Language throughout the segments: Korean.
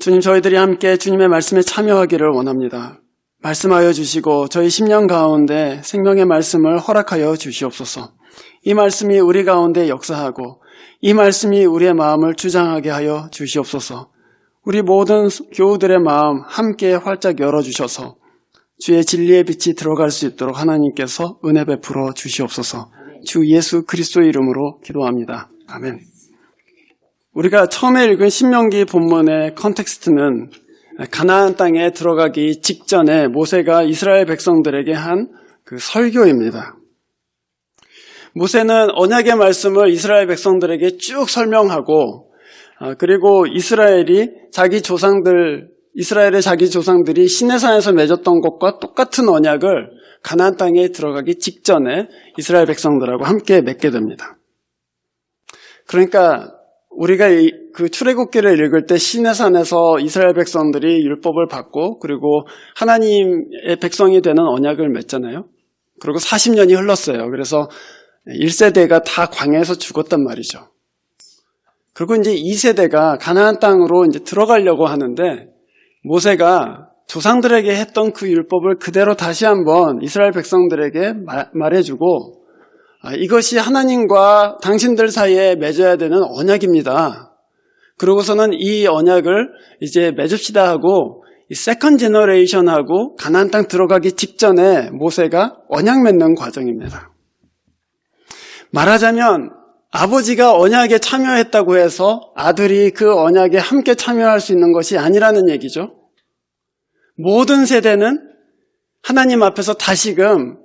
주님, 저희들이 함께 주님의 말씀에 참여하기를 원합니다. 말씀하여 주시고 저희 심령 가운데 생명의 말씀을 허락하여 주시옵소서. 이 말씀이 우리 가운데 역사하고 이 말씀이 우리의 마음을 주장하게 하여 주시옵소서. 우리 모든 교우들의 마음 함께 활짝 열어주셔서 주의 진리의 빛이 들어갈 수 있도록 하나님께서 은혜 베풀어 주시옵소서. 주 예수 그리스도의 이름으로 기도합니다. 아멘. 우리가 처음에 읽은 신명기 본문의 컨텍스트는 가나안 땅에 들어가기 직전에 모세가 이스라엘 백성들에게 한 그 설교입니다. 모세는 언약의 말씀을 이스라엘 백성들에게 쭉 설명하고 그리고 이스라엘의 자기 조상들이 시내산에서 맺었던 것과 똑같은 언약을 가나안 땅에 들어가기 직전에 이스라엘 백성들하고 함께 맺게 됩니다. 그러니까 우리가 그 출애굽기를 읽을 때 시내산에서 이스라엘 백성들이 율법을 받고 그리고 하나님의 백성이 되는 언약을 맺잖아요. 그리고 40년이 흘렀어요. 그래서 1세대가 다 광야에서 죽었단 말이죠. 그리고 이제 2세대가 가나안 땅으로 이제 들어가려고 하는데 모세가 조상들에게 했던 그 율법을 그대로 다시 한번 이스라엘 백성들에게 말해주고 이것이 하나님과 당신들 사이에 맺어야 되는 언약입니다. 그러고서는 이 언약을 이제 맺읍시다 하고 이 세컨 제너레이션하고 가나안 땅 들어가기 직전에 모세가 언약 맺는 과정입니다. 말하자면 아버지가 언약에 참여했다고 해서 아들이 그 언약에 함께 참여할 수 있는 것이 아니라는 얘기죠. 모든 세대는 하나님 앞에서 다시금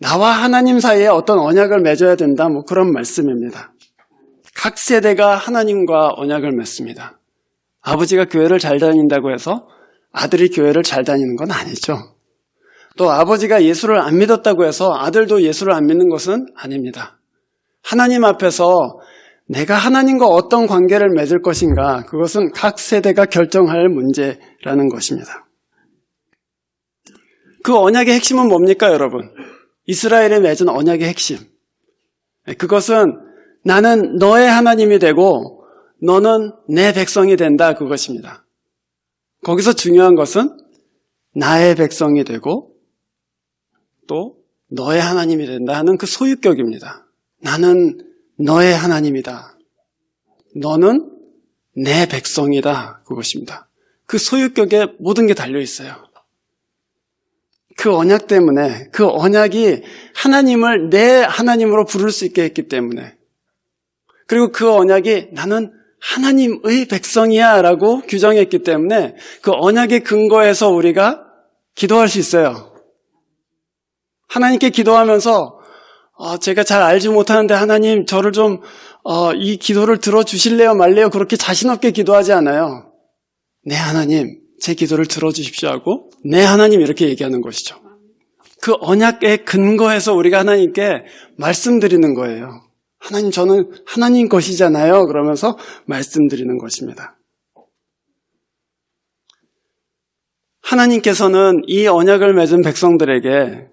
나와 하나님 사이에 어떤 언약을 맺어야 된다, 그런 말씀입니다. 각 세대가 하나님과 언약을 맺습니다. 아버지가 교회를 잘 다닌다고 해서 아들이 교회를 잘 다니는 건 아니죠. 또 아버지가 예수를 안 믿었다고 해서 아들도 예수를 안 믿는 것은 아닙니다. 하나님 앞에서 내가 하나님과 어떤 관계를 맺을 것인가, 그것은 각 세대가 결정할 문제라는 것입니다. 그 언약의 핵심은 뭡니까, 여러분? 이스라엘에 맺은 언약의 핵심. 그것은 나는 너의 하나님이 되고 너는 내 백성이 된다, 그것입니다. 거기서 중요한 것은 나의 백성이 되고 또 너의 하나님이 된다 하는 그 소유격입니다. 나는 너의 하나님이다. 너는 내 백성이다, 그것입니다. 그 소유격에 모든 게 달려 있어요. 그 언약 때문에, 그 언약이 하나님을 내 하나님으로 부를 수 있게 했기 때문에, 그리고 그 언약이 나는 하나님의 백성이야 라고 규정했기 때문에 그 언약의 근거에서 우리가 기도할 수 있어요. 하나님께 기도하면서 제가 잘 알지 못하는데 하나님 저를 좀 이 기도를 들어주실래요 말래요, 그렇게 자신 없게 기도하지 않아요. 네 하나님, 제 기도를 들어주십시오 하고 네 하나님 이렇게 얘기하는 것이죠. 그 언약의 근거에서 우리가 하나님께 말씀드리는 거예요. 하나님, 저는 하나님 것이잖아요, 그러면서 말씀드리는 것입니다. 하나님께서는 이 언약을 맺은 백성들에게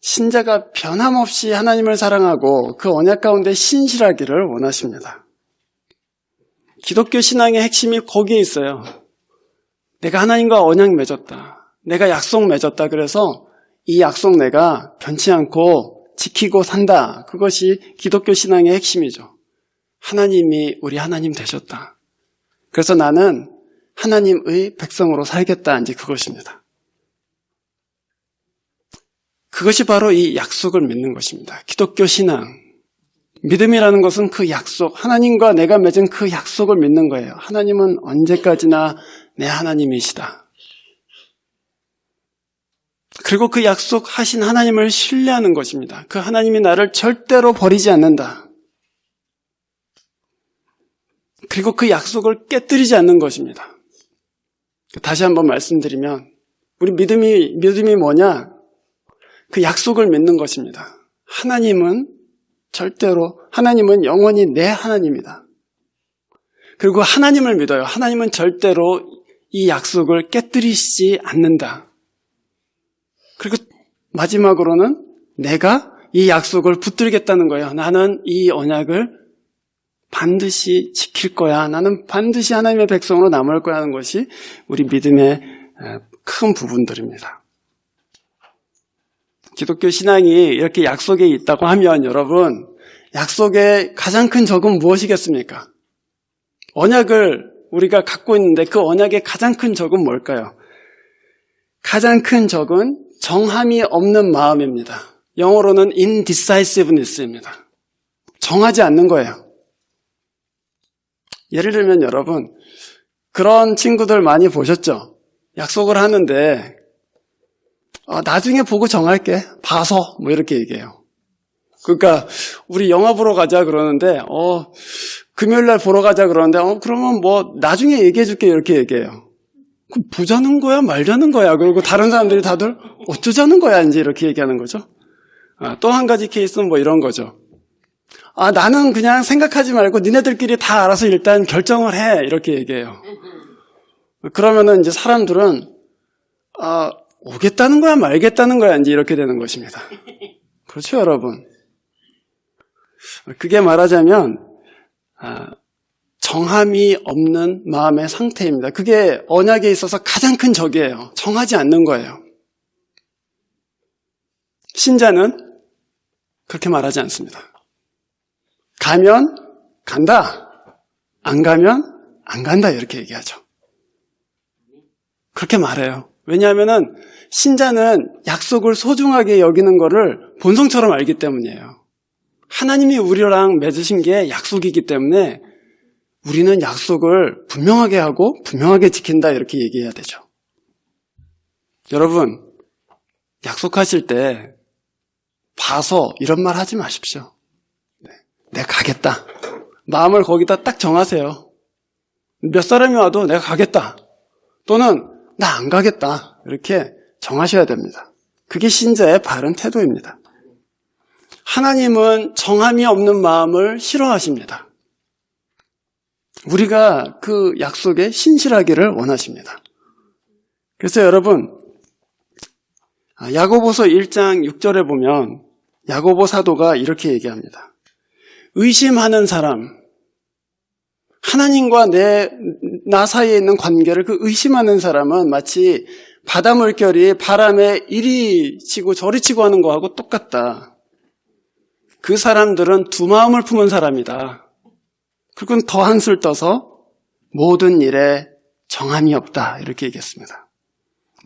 신자가 변함없이 하나님을 사랑하고 그 언약 가운데 신실하기를 원하십니다. 기독교 신앙의 핵심이 거기에 있어요. 내가 하나님과 언약 맺었다, 내가 약속 맺었다, 그래서 이 약속 내가 변치 않고 지키고 산다. 그것이 기독교 신앙의 핵심이죠. 하나님이 우리 하나님 되셨다. 그래서 나는 하나님의 백성으로 살겠다, 이제 그것입니다. 그것이 바로 이 약속을 믿는 것입니다. 기독교 신앙. 믿음이라는 것은 그 약속, 하나님과 내가 맺은 그 약속을 믿는 거예요. 하나님은 언제까지나 내 하나님이시다. 그리고 그 약속하신 하나님을 신뢰하는 것입니다. 그 하나님이 나를 절대로 버리지 않는다. 그리고 그 약속을 깨뜨리지 않는 것입니다. 다시 한번 말씀드리면 우리 믿음이 뭐냐? 그 약속을 믿는 것입니다. 하나님은 영원히 내 하나님이다. 그리고 하나님을 믿어요. 하나님은 절대로 이 약속을 깨뜨리시지 않는다. 그리고 마지막으로는 내가 이 약속을 붙들겠다는 거예요. 나는 이 언약을 반드시 지킬 거야. 나는 반드시 하나님의 백성으로 남을 거야 하는 것이 우리 믿음의 큰 부분들입니다. 기독교 신앙이 이렇게 약속에 있다고 하면 여러분, 약속의 가장 큰 적은 무엇이겠습니까? 언약을 우리가 갖고 있는데 그 언약의 가장 큰 적은 뭘까요? 가장 큰 적은 정함이 없는 마음입니다. 영어로는 indecisiveness입니다. 정하지 않는 거예요. 예를 들면 여러분, 그런 친구들 많이 보셨죠? 약속을 하는데 나중에 보고 정할게. 봐서 뭐 이렇게 얘기해요. 그러니까 우리 영화 보러 가자 그러는데 금요일 날 보러 가자 그러는데 그러면 뭐 나중에 얘기해 줄게 이렇게 얘기해요. 그럼 보자는 거야 말자는 거야. 그리고 다른 사람들이 다들 어쩌자는 거야 이제 이렇게 얘기하는 거죠. 또 한 가지 케이스는 뭐 이런 거죠. 나는 그냥 생각하지 말고 니네들끼리 다 알아서 일단 결정을 해 이렇게 얘기해요. 그러면은 이제 사람들은 오겠다는 거야 말겠다는 거야 이제 이렇게 되는 것입니다. 그렇죠 여러분. 그게 말하자면 정함이 없는 마음의 상태입니다. 그게 언약에 있어서 가장 큰 적이에요. 정하지 않는 거예요. 신자는 그렇게 말하지 않습니다. 가면 간다, 안 가면 안 간다 이렇게 얘기하죠. 그렇게 말해요. 왜냐하면 신자는 약속을 소중하게 여기는 것을 본성처럼 알기 때문이에요. 하나님이 우리랑 맺으신 게 약속이기 때문에 우리는 약속을 분명하게 하고 분명하게 지킨다 이렇게 얘기해야 되죠. 여러분, 약속하실 때 봐서 이런 말 하지 마십시오. 내가 가겠다. 마음을 거기다 딱 정하세요. 몇 사람이 와도 내가 가겠다. 또는 나 안 가겠다. 이렇게 정하셔야 됩니다. 그게 신자의 바른 태도입니다. 하나님은 정함이 없는 마음을 싫어하십니다. 우리가 그 약속에 신실하기를 원하십니다. 그래서 여러분, 야고보서 1장 6절에 보면 야고보 사도가 이렇게 얘기합니다. 의심하는 사람, 하나님과 나 사이에 있는 관계를 그 의심하는 사람은 마치 바다 물결이 바람에 이리 치고 저리 치고 하는 거하고 똑같다. 그 사람들은 두 마음을 품은 사람이다. 그리고 더 한술 떠서 모든 일에 정함이 없다 이렇게 얘기했습니다.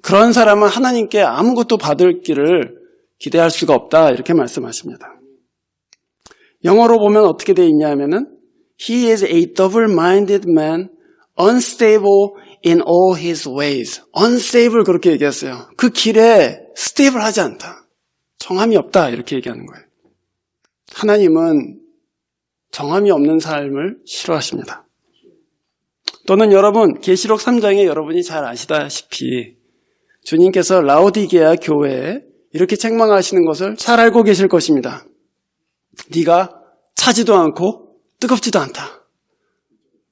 그런 사람은 하나님께 아무것도 받을 길을 기대할 수가 없다 이렇게 말씀하십니다. 영어로 보면 어떻게 되어 있냐 하면은 He is a double-minded man, unstable in all his ways. unstable 그렇게 얘기했어요. 그 길에 스테이블하지 않다. 정함이 없다 이렇게 얘기하는 거예요. 하나님은 정함이 없는 삶을 싫어하십니다. 또는 여러분 계시록 3장에 여러분이 잘 아시다시피 주님께서 라오디게아 교회에 이렇게 책망하시는 것을 잘 알고 계실 것입니다. 네가 차지도 않고 뜨겁지도 않다.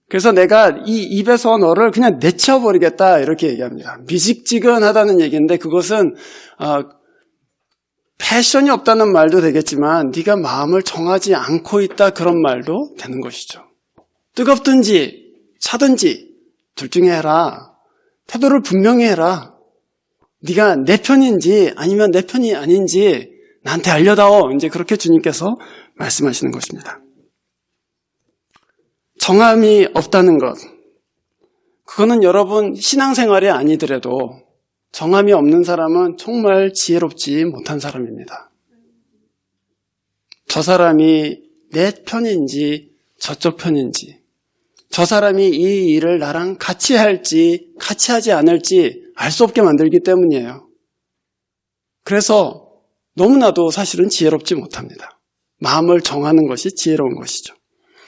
그래서 내가 이 입에서 너를 그냥 내쳐버리겠다 이렇게 얘기합니다. 미직지근하다는 얘기인데 그것은 패션이 없다는 말도 되겠지만 네가 마음을 정하지 않고 있다 그런 말도 되는 것이죠. 뜨겁든지 차든지 둘 중에 해라. 태도를 분명히 해라. 네가 내 편인지 아니면 내 편이 아닌지 나한테 알려다오. 이제 그렇게 주님께서 말씀하시는 것입니다. 정함이 없다는 것. 그거는 여러분 신앙생활이 아니더라도 정함이 없는 사람은 정말 지혜롭지 못한 사람입니다. 저 사람이 내 편인지 저쪽 편인지, 저 사람이 이 일을 나랑 같이 할지 같이 하지 않을지 알 수 없게 만들기 때문이에요. 그래서 너무나도 사실은 지혜롭지 못합니다. 마음을 정하는 것이 지혜로운 것이죠.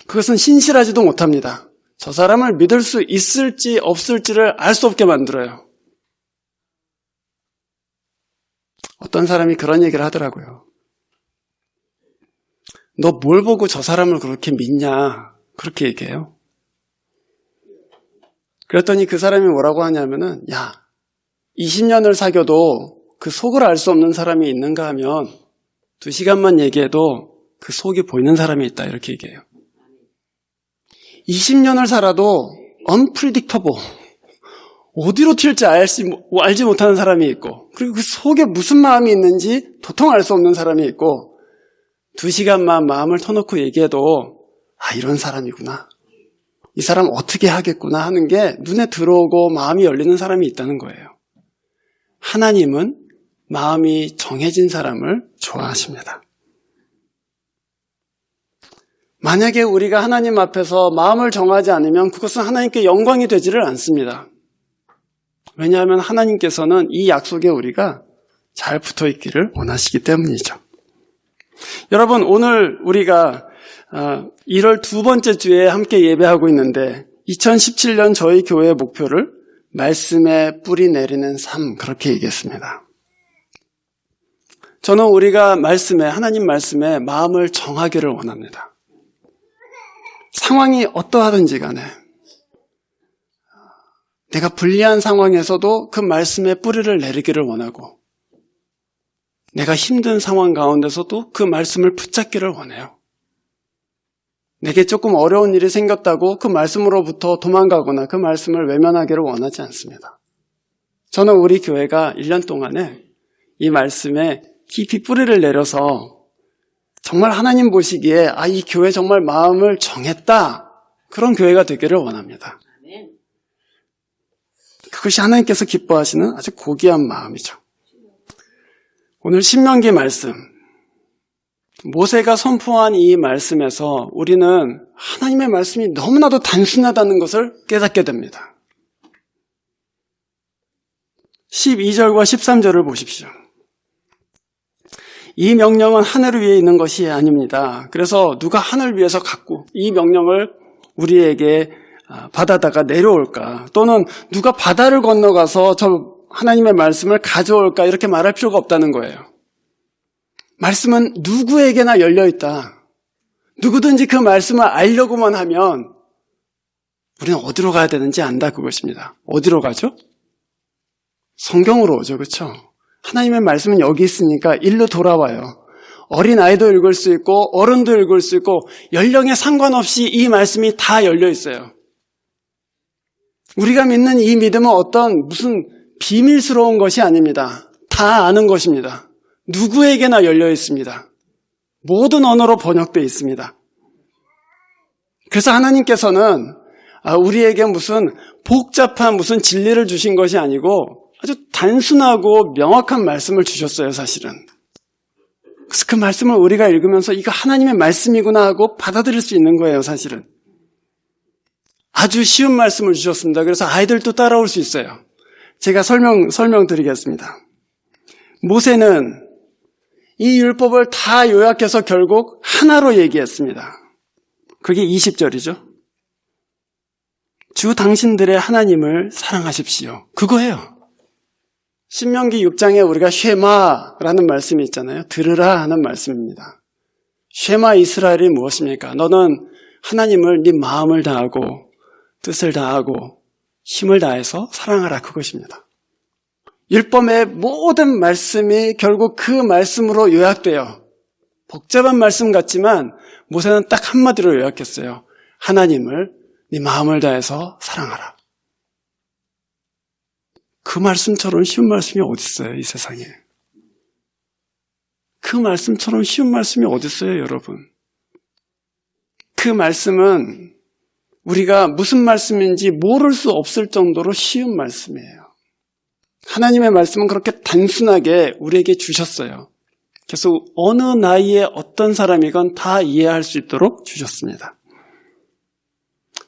그것은 신실하지도 못합니다. 저 사람을 믿을 수 있을지 없을지를 알 수 없게 만들어요. 어떤 사람이 그런 얘기를 하더라고요. 너 뭘 보고 저 사람을 그렇게 믿냐? 그렇게 얘기해요. 그랬더니 그 사람이 뭐라고 하냐면은, 야, 20년을 사귀어도 그 속을 알 수 없는 사람이 있는가 하면 2시간만 얘기해도 그 속이 보이는 사람이 있다. 이렇게 얘기해요. 20년을 살아도 unpredictable, 어디로 튈지 알지 못하는 사람이 있고, 그리고 그 속에 무슨 마음이 있는지 도통 알 수 없는 사람이 있고, 2시간만 마음을 터놓고 얘기해도 이런 사람이구나, 이 사람 어떻게 하겠구나 하는 게 눈에 들어오고 마음이 열리는 사람이 있다는 거예요. 하나님은 마음이 정해진 사람을 좋아하십니다. 만약에 우리가 하나님 앞에서 마음을 정하지 않으면 그것은 하나님께 영광이 되지를 않습니다. 왜냐하면 하나님께서는 이 약속에 우리가 잘 붙어 있기를 원하시기 때문이죠. 여러분, 오늘 우리가 1월 두 번째 주에 함께 예배하고 있는데 2017년 저희 교회의 목표를 말씀에 뿌리 내리는 삶, 그렇게 얘기했습니다. 저는 우리가 하나님 말씀에 마음을 정하기를 원합니다. 상황이 어떠하든지 간에 내가 불리한 상황에서도 그 말씀에 뿌리를 내리기를 원하고, 내가 힘든 상황 가운데서도 그 말씀을 붙잡기를 원해요. 내게 조금 어려운 일이 생겼다고 그 말씀으로부터 도망가거나 그 말씀을 외면하기를 원하지 않습니다. 저는 우리 교회가 1년 동안에 이 말씀에 깊이 뿌리를 내려서 정말 하나님 보시기에 이 교회 정말 마음을 정했다, 그런 교회가 되기를 원합니다. 그것이 하나님께서 기뻐하시는 아주 고귀한 마음이죠. 오늘 신명기 말씀, 모세가 선포한 이 말씀에서 우리는 하나님의 말씀이 너무나도 단순하다는 것을 깨닫게 됩니다. 12절과 13절을 보십시오. 이 명령은 하늘 위에 있는 것이 아닙니다. 그래서 누가 하늘 위에서 갖고 이 명령을 우리에게 바다다가 내려올까, 또는 누가 바다를 건너가서 저 하나님의 말씀을 가져올까, 이렇게 말할 필요가 없다는 거예요. 말씀은 누구에게나 열려있다. 누구든지 그 말씀을 알려고만 하면 우리는 어디로 가야 되는지 안다, 그것입니다. 어디로 가죠? 성경으로 오죠, 그렇죠? 하나님의 말씀은 여기 있으니까 일로 돌아와요. 어린아이도 읽을 수 있고 어른도 읽을 수 있고 연령에 상관없이 이 말씀이 다 열려 있어요. 우리가 믿는 이 믿음은 무슨 비밀스러운 것이 아닙니다. 다 아는 것입니다. 누구에게나 열려 있습니다. 모든 언어로 번역되어 있습니다. 그래서 하나님께서는 우리에게 무슨 복잡한 무슨 진리를 주신 것이 아니고 아주 단순하고 명확한 말씀을 주셨어요, 사실은. 그래서 그 말씀을 우리가 읽으면서 이거 하나님의 말씀이구나 하고 받아들일 수 있는 거예요, 사실은. 아주 쉬운 말씀을 주셨습니다. 그래서 아이들도 따라올 수 있어요. 제가 설명드리겠습니다. 모세는 이 율법을 다 요약해서 결국 하나로 얘기했습니다. 그게 20절이죠. 주 당신들의 하나님을 사랑하십시오. 그거예요. 신명기 6장에 우리가 쉐마라는 말씀이 있잖아요. 들으라 하는 말씀입니다. 쉐마 이스라엘이 무엇입니까? 너는 하나님을 네 마음을 다하고 뜻을 다하고 힘을 다해서 사랑하라, 그것입니다. 율법의 모든 말씀이 결국 그 말씀으로 요약돼요. 복잡한 말씀 같지만 모세는 딱 한마디로 요약했어요. 하나님을 네 마음을 다해서 사랑하라. 그 말씀처럼 쉬운 말씀이 어디 있어요, 이 세상에. 그 말씀처럼 쉬운 말씀이 어디 있어요, 여러분. 그 말씀은 우리가 무슨 말씀인지 모를 수 없을 정도로 쉬운 말씀이에요. 하나님의 말씀은 그렇게 단순하게 우리에게 주셨어요. 그래서 어느 나이에 어떤 사람이건 다 이해할 수 있도록 주셨습니다.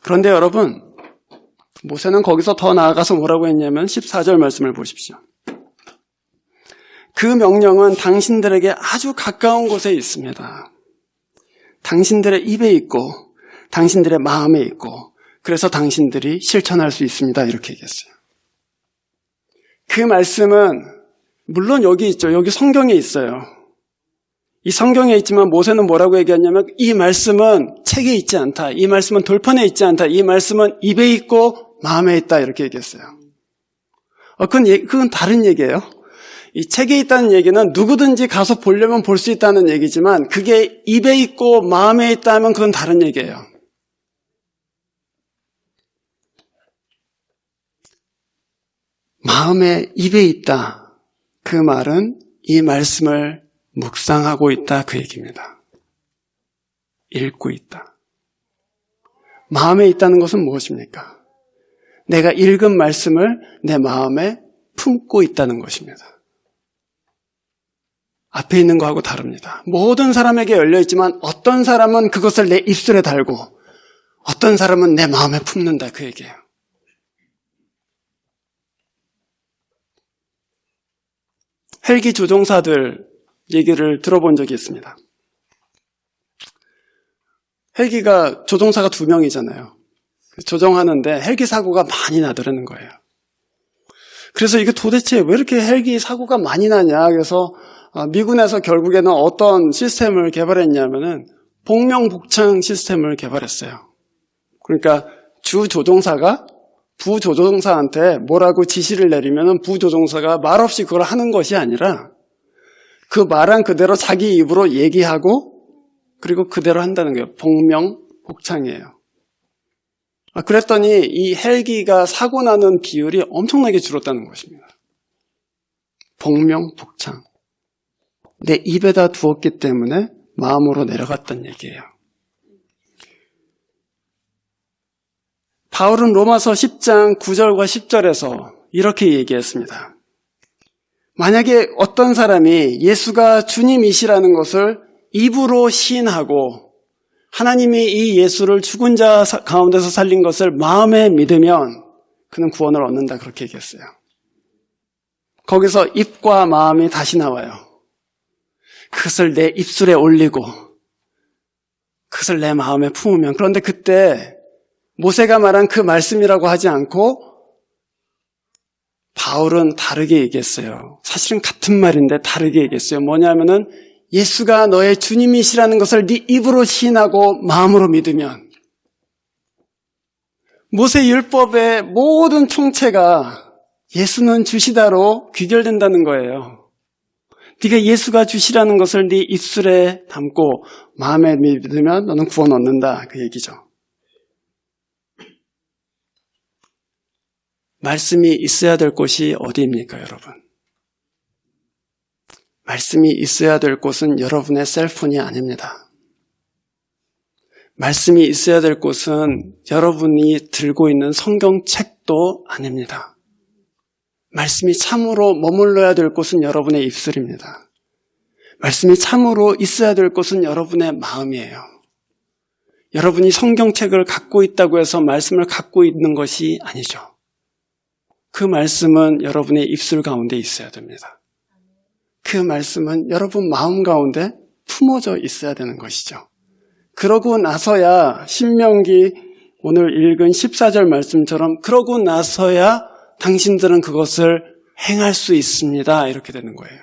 그런데 여러분, 모세는 거기서 더 나아가서 뭐라고 했냐면 14절 말씀을 보십시오. 그 명령은 당신들에게 아주 가까운 곳에 있습니다. 당신들의 입에 있고 당신들의 마음에 있고 그래서 당신들이 실천할 수 있습니다. 이렇게 얘기했어요. 그 말씀은 물론 여기 있죠. 여기 성경에 있어요. 이 성경에 있지만 모세는 뭐라고 얘기했냐면 이 말씀은 책에 있지 않다. 이 말씀은 돌판에 있지 않다. 이 말씀은 입에 있고 마음에 있다. 이렇게 얘기했어요. 그건 다른 얘기예요. 이 책에 있다는 얘기는 누구든지 가서 보려면 볼 수 있다는 얘기지만 그게 입에 있고 마음에 있다 하면 그건 다른 얘기예요. 마음의 입에 있다. 그 말은 이 말씀을 묵상하고 있다 그 얘기입니다. 읽고 있다. 마음에 있다는 것은 무엇입니까? 내가 읽은 말씀을 내 마음에 품고 있다는 것입니다. 앞에 있는 거하고 다릅니다. 모든 사람에게 열려있지만 어떤 사람은 그것을 내 입술에 달고 어떤 사람은 내 마음에 품는다 그 얘기예요. 헬기 조종사들 얘기를 들어본 적이 있습니다. 헬기가 조종사가 2명이잖아요. 조종하는데 헬기 사고가 많이 나더라는 거예요. 그래서 이게 도대체 왜 이렇게 헬기 사고가 많이 나냐. 그래서 미군에서 결국에는 어떤 시스템을 개발했냐면은 복명복창 시스템을 개발했어요. 그러니까 주 조종사가 부조종사한테 뭐라고 지시를 내리면은 부조종사가 말없이 그걸 하는 것이 아니라 그 말한 그대로 자기 입으로 얘기하고 그리고 그대로 한다는 거예요. 복명복창이에요. 그랬더니 이 헬기가 사고 나는 비율이 엄청나게 줄었다는 것입니다. 복명복창. 내 입에다 두었기 때문에 마음으로 내려갔다는 얘기예요. 바울은 로마서 10장 9절과 10절에서 이렇게 얘기했습니다. 만약에 어떤 사람이 예수가 주님이시라는 것을 입으로 시인하고 하나님이 이 예수를 죽은 자 가운데서 살린 것을 마음에 믿으면 그는 구원을 얻는다 그렇게 얘기했어요. 거기서 입과 마음이 다시 나와요. 그것을 내 입술에 올리고 그것을 내 마음에 품으면 그런데 그때 모세가 말한 그 말씀이라고 하지 않고 바울은 다르게 얘기했어요. 사실은 같은 말인데 다르게 얘기했어요. 뭐냐면은 예수가 너의 주님이시라는 것을 네 입으로 시인하고 마음으로 믿으면 모세 율법의 모든 총체가 예수는 주시다로 귀결된다는 거예요. 네가 예수가 주시라는 것을 네 입술에 담고 마음에 믿으면 너는 구원 얻는다 그 얘기죠. 말씀이 있어야 될 곳이 어디입니까, 여러분? 말씀이 있어야 될 곳은 여러분의 셀폰이 아닙니다. 말씀이 있어야 될 곳은 여러분이 들고 있는 성경책도 아닙니다. 말씀이 참으로 머물러야 될 곳은 여러분의 입술입니다. 말씀이 참으로 있어야 될 곳은 여러분의 마음이에요. 여러분이 성경책을 갖고 있다고 해서 말씀을 갖고 있는 것이 아니죠. 그 말씀은 여러분의 입술 가운데 있어야 됩니다. 그 말씀은 여러분 마음 가운데 품어져 있어야 되는 것이죠. 그러고 나서야 신명기 오늘 읽은 14절 말씀처럼 그러고 나서야 당신들은 그것을 행할 수 있습니다. 이렇게 되는 거예요.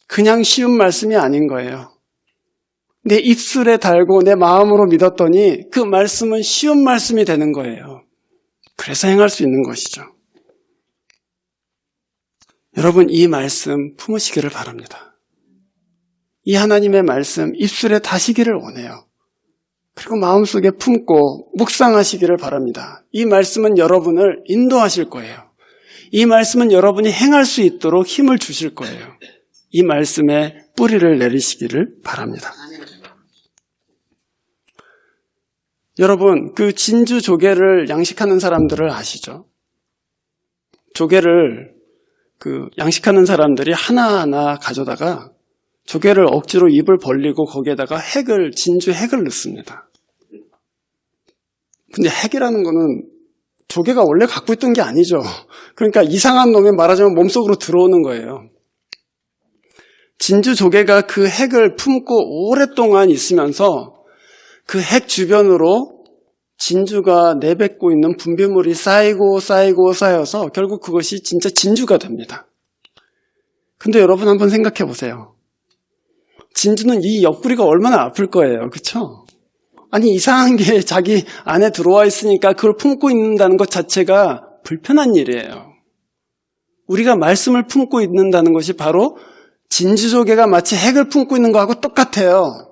그냥 쉬운 말씀이 아닌 거예요. 내 입술에 달고 내 마음으로 믿었더니 그 말씀은 쉬운 말씀이 되는 거예요. 그래서 행할 수 있는 것이죠. 여러분 이 말씀 품으시기를 바랍니다. 이 하나님의 말씀 입술에 다시기를 원해요. 그리고 마음속에 품고 묵상하시기를 바랍니다. 이 말씀은 여러분을 인도하실 거예요. 이 말씀은 여러분이 행할 수 있도록 힘을 주실 거예요. 이 말씀에 뿌리를 내리시기를 바랍니다. 여러분, 그 진주 조개를 양식하는 사람들을 아시죠? 조개를 양식하는 사람들이 하나하나 가져다가 조개를 억지로 입을 벌리고 거기에다가 진주 핵을 넣습니다. 근데 핵이라는 거는 조개가 원래 갖고 있던 게 아니죠. 그러니까 이상한 놈이 말하자면 몸속으로 들어오는 거예요. 진주 조개가 그 핵을 품고 오랫동안 있으면서 그 핵 주변으로 진주가 내뱉고 있는 분비물이 쌓여서 결국 그것이 진짜 진주가 됩니다. 근데 여러분 한번 생각해 보세요. 진주는 이 옆구리가 얼마나 아플 거예요. 그렇죠? 아니 이상한 게 자기 안에 들어와 있으니까 그걸 품고 있는다는 것 자체가 불편한 일이에요. 우리가 말씀을 품고 있는다는 것이 바로 진주조개가 마치 핵을 품고 있는 거하고 똑같아요.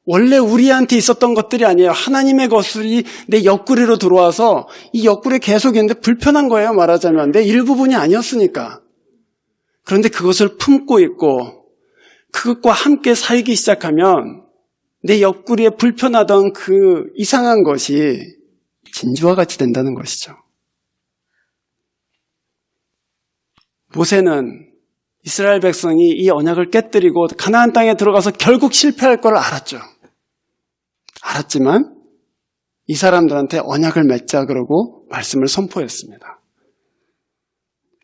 원래 우리한테 있었던 것들이 아니에요. 하나님의 것들이 내 옆구리로 들어와서 이 옆구리에 계속 있는데 불편한 거예요. 말하자면 내 일부분이 아니었으니까. 그런데 그것을 품고 있고 그것과 함께 살기 시작하면 내 옆구리에 불편하던 그 이상한 것이 진주와 같이 된다는 것이죠. 모세는 이스라엘 백성이 이 언약을 깨뜨리고 가나안 땅에 들어가서 결국 실패할 걸 알았죠. 알았지만 이 사람들한테 언약을 맺자 그러고 말씀을 선포했습니다.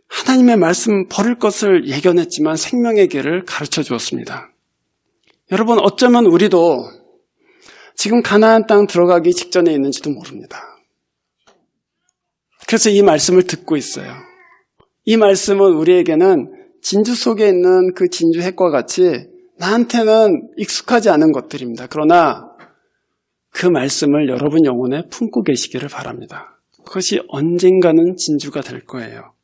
하나님의 말씀 버릴 것을 예견했지만 생명의 길을 가르쳐 주었습니다. 여러분, 어쩌면 우리도 지금 가나안 땅 들어가기 직전에 있는지도 모릅니다. 그래서 이 말씀을 듣고 있어요. 이 말씀은 우리에게는 진주 속에 있는 그 진주 핵과 같이 나한테는 익숙하지 않은 것들입니다. 그러나 그 말씀을 여러분 영혼에 품고 계시기를 바랍니다. 그것이 언젠가는 진주가 될 거예요.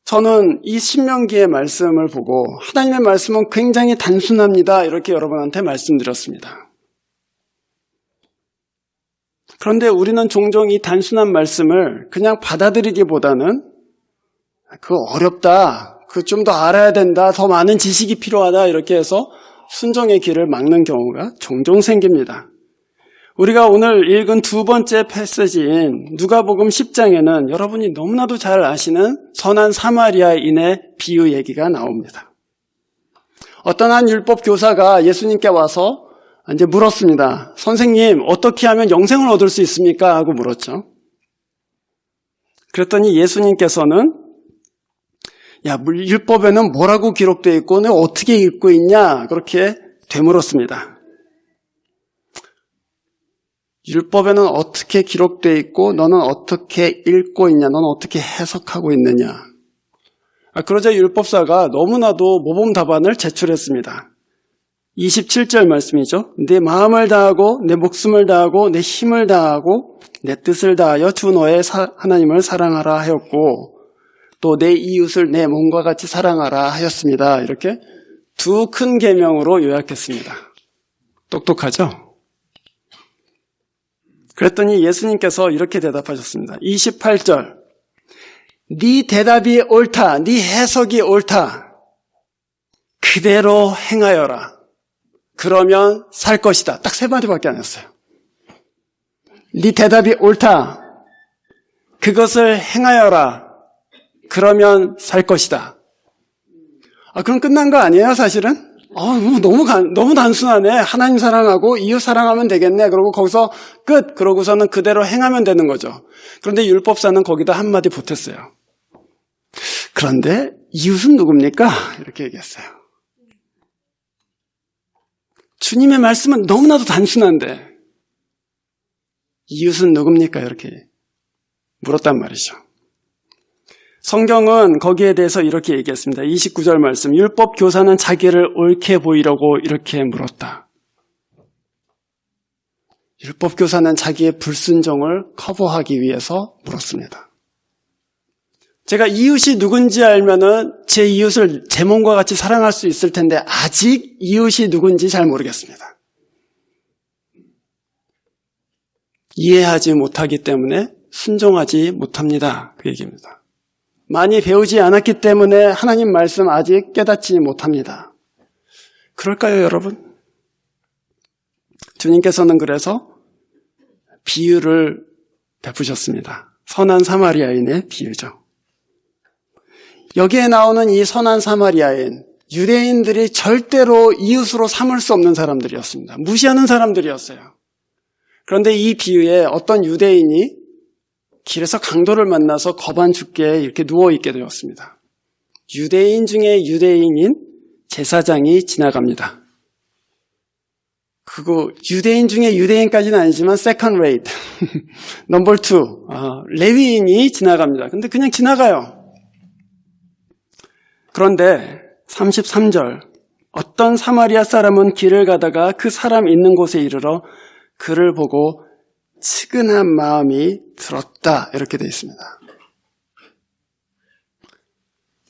저는 이 신명기의 말씀을 보고 하나님의 말씀은 굉장히 단순합니다. 이렇게 여러분한테 말씀드렸습니다. 그런데 우리는 종종 이 단순한 말씀을 그냥 받아들이기보다는 그거 어렵다, 그 좀 더 알아야 된다, 더 많은 지식이 필요하다 이렇게 해서 순종의 길을 막는 경우가 종종 생깁니다. 우리가 오늘 읽은 두 번째 패시지인 누가복음 10장에는 여러분이 너무나도 잘 아시는 선한 사마리아인의 비유 얘기가 나옵니다. 어떤 한 율법 교사가 예수님께 와서 이제 물었습니다. 선생님, 어떻게 하면 영생을 얻을 수 있습니까? 하고 물었죠. 그랬더니 예수님께서는 야, 율법에는 뭐라고 기록되어 있고 너 어떻게 읽고 있냐? 그렇게 되물었습니다. 율법에는 어떻게 기록되어 있고 너는 어떻게 읽고 있냐? 너는 어떻게 해석하고 있느냐? 그러자 율법사가 너무나도 모범 답안을 제출했습니다. 27절 말씀이죠. 내 마음을 다하고 내 목숨을 다하고 내 힘을 다하고 내 뜻을 다하여 주 너의 하나님을 사랑하라 하였고 또 내 이웃을 내 몸과 같이 사랑하라 하였습니다. 이렇게 두 큰 계명으로 요약했습니다. 똑똑하죠? 그랬더니 예수님께서 이렇게 대답하셨습니다. 28절 네 대답이 옳다. 네 해석이 옳다. 그대로 행하여라. 그러면 살 것이다. 딱 세 마디밖에 안 했어요. 네 대답이 옳다. 그것을 행하여라. 그러면 살 것이다. 그럼 끝난 거 아니에요, 사실은? 너무 단순하네. 하나님 사랑하고 이웃 사랑하면 되겠네. 그러고 거기서 끝. 그러고서는 그대로 행하면 되는 거죠. 그런데 율법사는 거기다 한마디 보탰어요. 그런데 이웃은 누굽니까? 이렇게 얘기했어요. 주님의 말씀은 너무나도 단순한데 이웃은 누굽니까? 이렇게 물었단 말이죠. 성경은 거기에 대해서 이렇게 얘기했습니다. 29절 말씀, 율법 교사는 자기를 옳게 보이려고 이렇게 물었다. 율법 교사는 자기의 불순종을 커버하기 위해서 물었습니다. 제가 이웃이 누군지 알면은 제 이웃을 제 몸과 같이 사랑할 수 있을 텐데 아직 이웃이 누군지 잘 모르겠습니다. 이해하지 못하기 때문에 순종하지 못합니다. 그 얘기입니다. 많이 배우지 않았기 때문에 하나님 말씀 아직 깨닫지 못합니다. 그럴까요, 여러분? 주님께서는 그래서 비유를 베푸셨습니다. 선한 사마리아인의 비유죠. 여기에 나오는 이 선한 사마리아인, 유대인들이 절대로 이웃으로 삼을 수 없는 사람들이었습니다. 무시하는 사람들이었어요. 그런데 이 비유에 어떤 유대인이 길에서 강도를 만나서 겁안 죽게 이렇게 누워있게 되었습니다. 유대인 중에 유대인인 제사장이 지나갑니다. 그거 유대인 중에 유대인까지는 아니지만 second rate, number 2, 레위인이 지나갑니다. 근데 그냥 지나가요. 그런데 33절 어떤 사마리아 사람은 길을 가다가 그 사람 있는 곳에 이르러 그를 보고 측은한 마음이 들었다. 이렇게 되어 있습니다.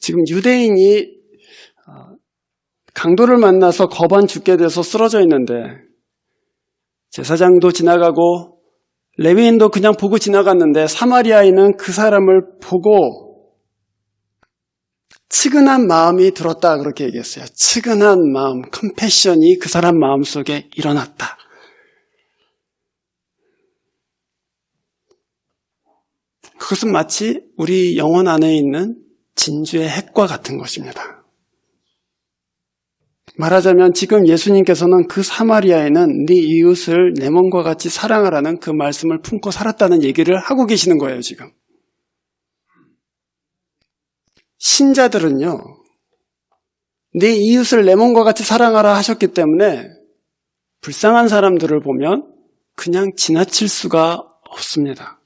지금 유대인이 강도를 만나서 거반 죽게 돼서 쓰러져 있는데 제사장도 지나가고 레위인도 그냥 보고 지나갔는데 사마리아인은 그 사람을 보고 측은한 마음이 들었다 그렇게 얘기했어요. 측은한 마음, 컴패션이 그 사람 마음속에 일어났다. 그것은 마치 우리 영혼 안에 있는 진주의 핵과 같은 것입니다. 말하자면 지금 예수님께서는 그 사마리아에는 네 이웃을 내 몸과 같이 사랑하라는 그 말씀을 품고 살았다는 얘기를 하고 계시는 거예요, 지금. 신자들은요, 네 이웃을 내 몸과 같이 사랑하라 하셨기 때문에 불쌍한 사람들을 보면 그냥 지나칠 수가 없습니다.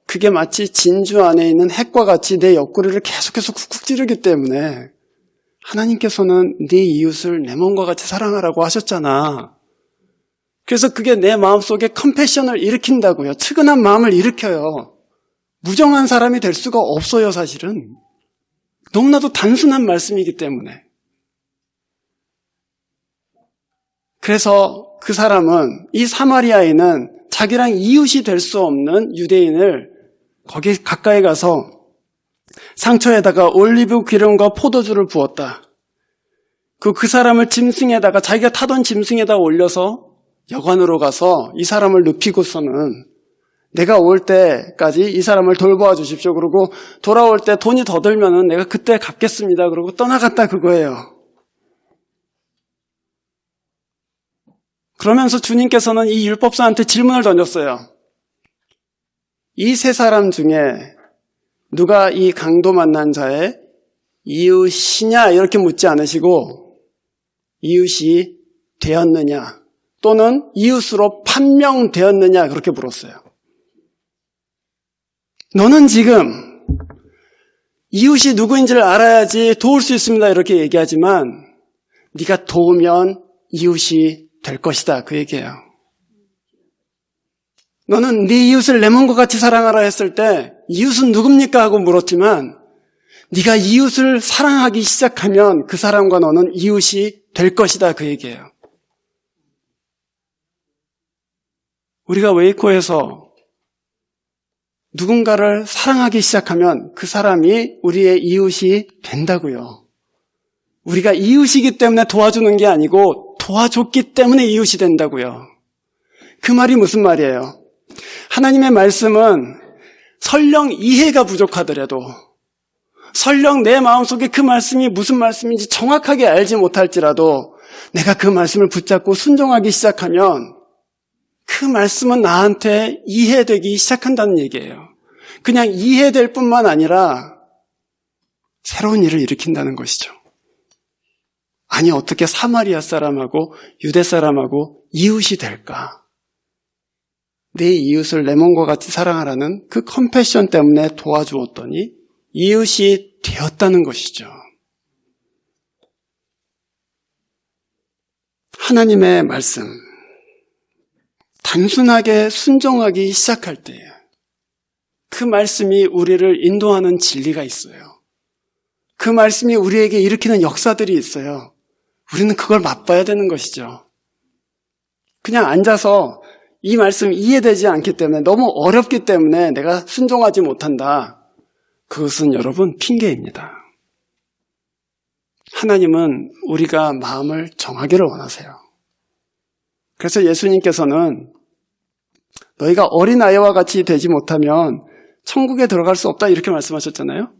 그게 마치 진주 안에 있는 핵과 같이 내 옆구리를 계속해서 쿡쿡 찌르기 때문에 하나님께서는 네 이웃을 내 몸과 같이 사랑하라고 하셨잖아. 그래서 그게 내 마음속에 컴패션을 일으킨다고요. 측은한 마음을 일으켜요. 무정한 사람이 될 수가 없어요, 사실은. 너무나도 단순한 말씀이기 때문에. 그래서 그 사람은, 이 사마리아인은 자기랑 이웃이 될 수 없는 유대인을 거기 가까이 가서 상처에다가 올리브 기름과 포도주를 부었다. 그 사람을 짐승에다가, 자기가 타던 짐승에다 올려서 여관으로 가서 이 사람을 눕히고서는 내가 올 때까지 이 사람을 돌보아 주십시오. 그러고 돌아올 때 돈이 더 들면은 내가 그때 갚겠습니다. 그러고 떠나갔다 그거예요. 그러면서 주님께서는 이 율법사한테 질문을 던졌어요. 이 세 사람 중에 누가 이 강도 만난 자의 이웃이냐 이렇게 묻지 않으시고 이웃이 되었느냐 또는 이웃으로 판명되었느냐 그렇게 물었어요. 너는 지금 이웃이 누구인지를 알아야지 도울 수 있습니다 이렇게 얘기하지만 네가 도우면 이웃이 될 것이다 그 얘기예요. 너는 네 이웃을 내 몸과 같이 사랑하라 했을 때 이웃은 누굽니까 하고 물었지만 네가 이웃을 사랑하기 시작하면 그 사람과 너는 이웃이 될 것이다 그 얘기예요. 우리가 웨이코에서 누군가를 사랑하기 시작하면 그 사람이 우리의 이웃이 된다고요. 우리가 이웃이기 때문에 도와주는 게 아니고 도와줬기 때문에 이웃이 된다고요. 그 말이 무슨 말이에요? 하나님의 말씀은 설령 이해가 부족하더라도 설령 내 마음속에 그 말씀이 무슨 말씀인지 정확하게 알지 못할지라도 내가 그 말씀을 붙잡고 순종하기 시작하면 그 말씀은 나한테 이해되기 시작한다는 얘기예요. 그냥 이해될 뿐만 아니라 새로운 일을 일으킨다는 것이죠. 아니 어떻게 사마리아 사람하고 유대 사람하고 이웃이 될까? 내 이웃을 내 몸과 같이 사랑하라는 그 컴패션 때문에 도와주었더니 이웃이 되었다는 것이죠. 하나님의 말씀, 단순하게 순종하기 시작할 때 그 말씀이 우리를 인도하는 진리가 있어요. 그 말씀이 우리에게 일으키는 역사들이 있어요. 우리는 그걸 맛봐야 되는 것이죠. 그냥 앉아서 이 말씀 이해되지 않기 때문에 너무 어렵기 때문에 내가 순종하지 못한다. 그것은 여러분 핑계입니다. 하나님은 우리가 마음을 정하기를 원하세요. 그래서 예수님께서는 너희가 어린아이와 같이 되지 못하면 천국에 들어갈 수 없다 이렇게 말씀하셨잖아요.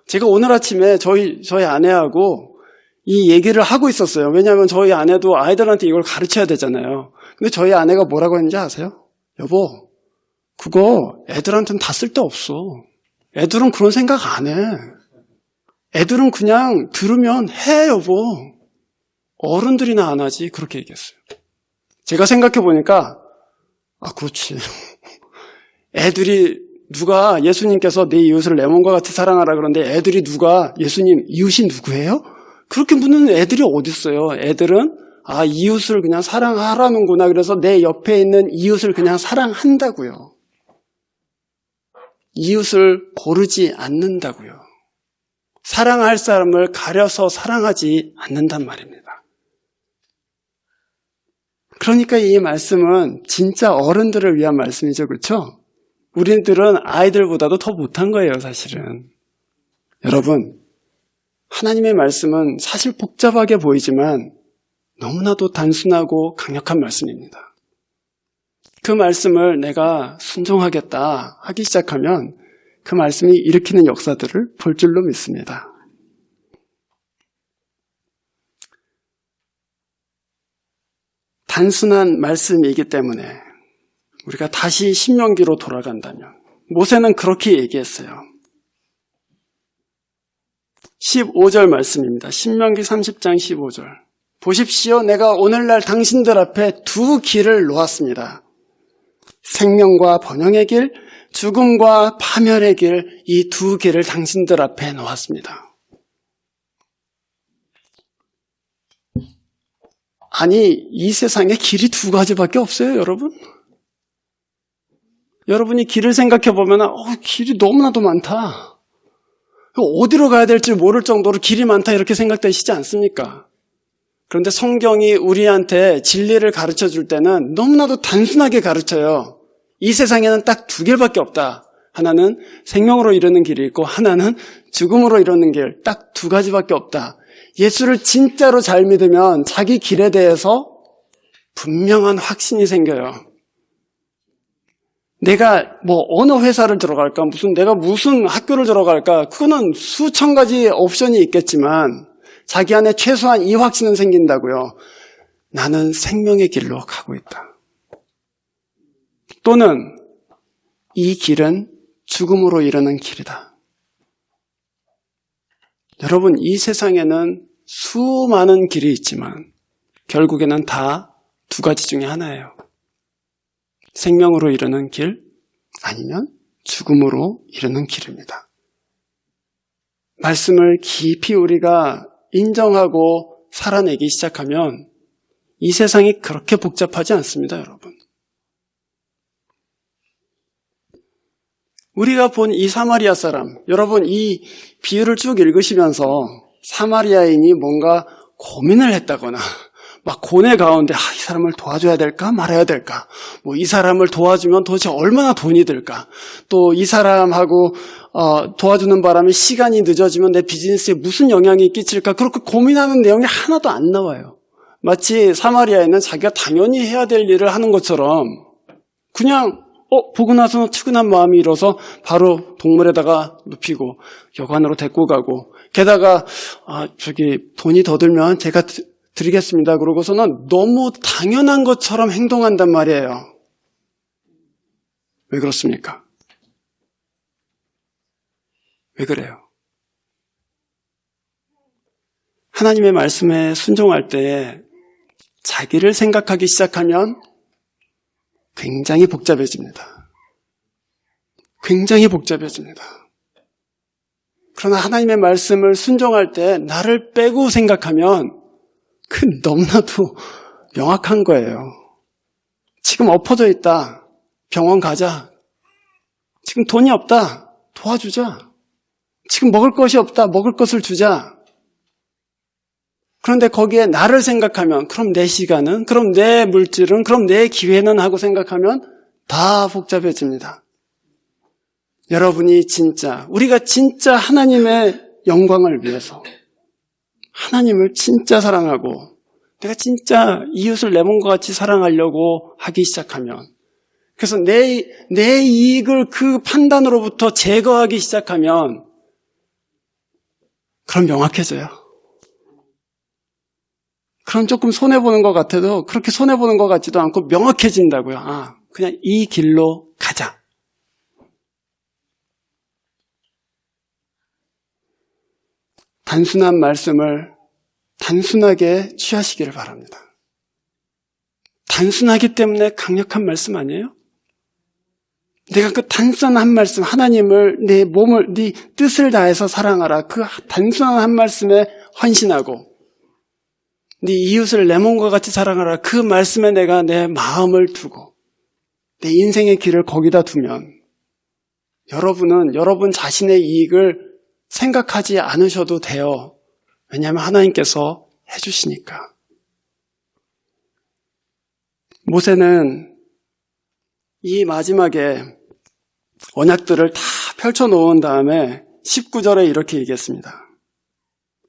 제가 오늘 아침에 저희 아내하고 이 얘기를 하고 있었어요. 왜냐하면 저희 아내도 아이들한테 이걸 가르쳐야 되잖아요. 근데 저희 아내가 뭐라고 했는지 아세요? 여보, 그거 애들한테는 다 쓸데없어. 애들은 그런 생각 안 해. 애들은 그냥 들으면 해, 여보. 어른들이나 안 하지. 그렇게 얘기했어요. 제가 생각해 보니까 그렇지. 애들이 누가 예수님께서 내 이웃을 내 몸과 같이 사랑하라 그러는데 애들이 누가 예수님 이웃이 누구예요? 그렇게 묻는 애들이 어디 있어요? 애들은 이웃을 그냥 사랑하라는구나. 그래서 내 옆에 있는 이웃을 그냥 사랑한다고요. 이웃을 고르지 않는다고요. 사랑할 사람을 가려서 사랑하지 않는단 말입니다. 그러니까 이 말씀은 진짜 어른들을 위한 말씀이죠. 그렇죠? 우리들은 아이들보다도 더 못한 거예요, 사실은. 여러분, 하나님의 말씀은 사실 복잡하게 보이지만 너무나도 단순하고 강력한 말씀입니다. 그 말씀을 내가 순종하겠다 하기 시작하면 그 말씀이 일으키는 역사들을 볼 줄로 믿습니다. 단순한 말씀이기 때문에 우리가 다시 신명기로 돌아간다면 모세는 그렇게 얘기했어요. 15절 말씀입니다. 신명기 30장 15절. 보십시오. 내가 오늘날 당신들 앞에 두 길을 놓았습니다. 생명과 번영의 길, 죽음과 파멸의 길, 이 두 길을 당신들 앞에 놓았습니다. 아니, 이 세상에 길이 두 가지밖에 없어요, 여러분. 여러분이 길을 생각해 보면 길이 너무나도 많다. 어디로 가야 될지 모를 정도로 길이 많다 이렇게 생각되시지 않습니까? 그런데 성경이 우리한테 진리를 가르쳐 줄 때는 너무나도 단순하게 가르쳐요. 이 세상에는 딱 두 길밖에 없다. 하나는 생명으로 이르는 길이 있고 하나는 죽음으로 이르는 길. 딱 두 가지밖에 없다. 예수를 진짜로 잘 믿으면 자기 길에 대해서 분명한 확신이 생겨요. 내가 어느 회사를 들어갈까, 내가 무슨 학교를 들어갈까, 그거는 수천 가지 옵션이 있겠지만 자기 안에 최소한 이 확신은 생긴다고요. 나는 생명의 길로 가고 있다. 또는 이 길은 죽음으로 이르는 길이다. 여러분, 이 세상에는 수많은 길이 있지만 결국에는 다 두 가지 중에 하나예요. 생명으로 이르는 길, 아니면 죽음으로 이르는 길입니다. 말씀을 깊이 우리가 인정하고 살아내기 시작하면 이 세상이 그렇게 복잡하지 않습니다, 여러분. 우리가 본 이 사마리아 사람, 여러분 이 비유를 쭉 읽으시면서 사마리아인이 뭔가 고민을 했다거나 막 고뇌 가운데 이 사람을 도와줘야 될까 말아야 될까, 이 사람을 도와주면 도대체 얼마나 돈이 들까, 또 이 사람하고 도와주는 바람에 시간이 늦어지면 내 비즈니스에 무슨 영향이 끼칠까, 그렇게 고민하는 내용이 하나도 안 나와요. 마치 사마리아인은 자기가 당연히 해야 될 일을 하는 것처럼 그냥 보고 나서 측은한 마음이 일어서 바로 동물에다가 눕히고 여관으로 데리고 가고, 게다가 돈이 더 들면 제가 드리겠습니다. 그러고서는 너무 당연한 것처럼 행동한단 말이에요. 왜 그렇습니까? 왜 그래요? 하나님의 말씀에 순종할 때 자기를 생각하기 시작하면 굉장히 복잡해집니다. 굉장히 복잡해집니다. 그러나 하나님의 말씀을 순종할 때 나를 빼고 생각하면 그 너무나도 명확한 거예요. 지금 엎어져 있다. 병원 가자. 지금 돈이 없다. 도와주자. 지금 먹을 것이 없다. 먹을 것을 주자. 그런데 거기에 나를 생각하면, 그럼 내 시간은, 그럼 내 물질은, 그럼 내 기회는 하고 생각하면 다 복잡해집니다. 여러분이 우리가 진짜 하나님의 영광을 위해서 하나님을 진짜 사랑하고 내가 진짜 이웃을 내 몸과 같이 사랑하려고 하기 시작하면, 그래서 내 이익을 그 판단으로부터 제거하기 시작하면, 그럼 명확해져요. 그럼 조금 손해보는 것 같아도 그렇게 손해보는 것 같지도 않고 명확해진다고요. 그냥 이 길로 가자. 단순한 말씀을 단순하게 취하시기를 바랍니다. 단순하기 때문에 강력한 말씀 아니에요? 내가 그 단순한 말씀, 하나님을 내 몸을, 네 뜻을 다해서 사랑하라. 그 단순한 한 말씀에 헌신하고 네 이웃을 내 몸과 같이 사랑하라. 그 말씀에 내가 내 마음을 두고 내 인생의 길을 거기다 두면 여러분은 여러분 자신의 이익을 생각하지 않으셔도 돼요. 왜냐하면 하나님께서 해주시니까. 모세는 이 마지막에 언약들을 다 펼쳐놓은 다음에 19절에 이렇게 얘기했습니다.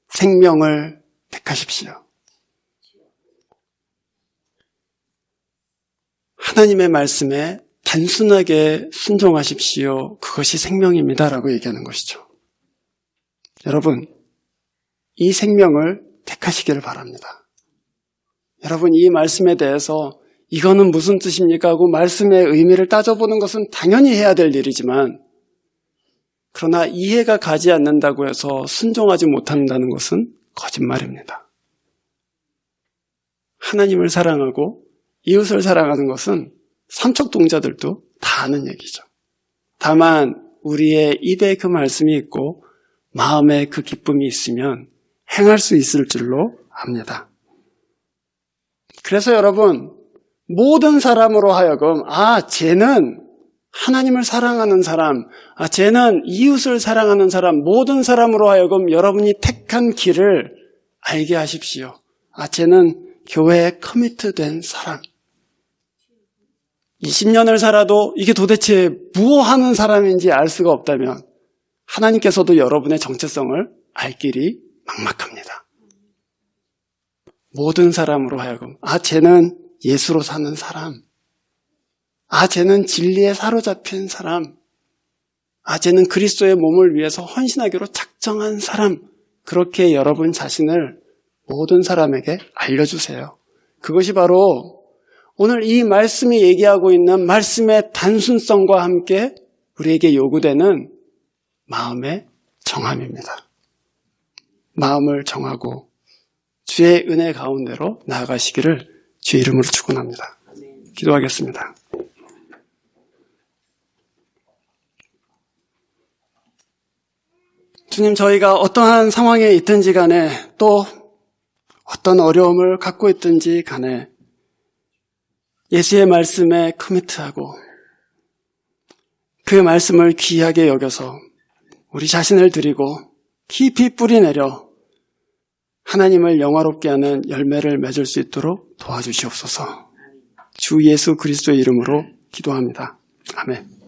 생명을 택하십시오. 하나님의 말씀에 단순하게 순종하십시오. 그것이 생명입니다. 라고 얘기하는 것이죠. 여러분, 이 생명을 택하시기를 바랍니다. 여러분, 이 말씀에 대해서 이거는 무슨 뜻입니까? 하고 말씀의 의미를 따져보는 것은 당연히 해야 될 일이지만, 그러나 이해가 가지 않는다고 해서 순종하지 못한다는 것은 거짓말입니다. 하나님을 사랑하고 이웃을 사랑하는 것은 삼척동자들도 다 아는 얘기죠. 다만 우리의 입에 그 말씀이 있고 마음에 그 기쁨이 있으면 행할 수 있을 줄로 압니다. 그래서 여러분, 모든 사람으로 하여금 쟤는 하나님을 사랑하는 사람, 쟤는 이웃을 사랑하는 사람, 모든 사람으로 하여금 여러분이 택한 길을 알게 하십시오. 쟤는 교회에 커미트된 사람. 20년을 살아도 이게 도대체 뭐 하는 사람인지 알 수가 없다면 하나님께서도 여러분의 정체성을 알 길이 막막합니다. 모든 사람으로 하여금 쟤는 예수로 사는 사람, 쟤는 진리에 사로잡힌 사람, 쟤는 그리스도의 몸을 위해서 헌신하기로 작정한 사람, 그렇게 여러분 자신을 모든 사람에게 알려주세요. 그것이 바로 오늘 이 말씀이 얘기하고 있는 말씀의 단순성과 함께 우리에게 요구되는 마음의 정함입니다. 마음을 정하고 주의 은혜 가운데로 나아가시기를 주의 이름으로 축원합니다. 기도하겠습니다. 주님, 저희가 어떠한 상황에 있든지 간에 또 어떤 어려움을 갖고 있든지 간에 예수의 말씀에 커미트하고 그 말씀을 귀하게 여겨서 우리 자신을 드리고 깊이 뿌리내려 하나님을 영화롭게 하는 열매를 맺을 수 있도록 도와주시옵소서. 주 예수 그리스도의 이름으로 기도합니다. 아멘.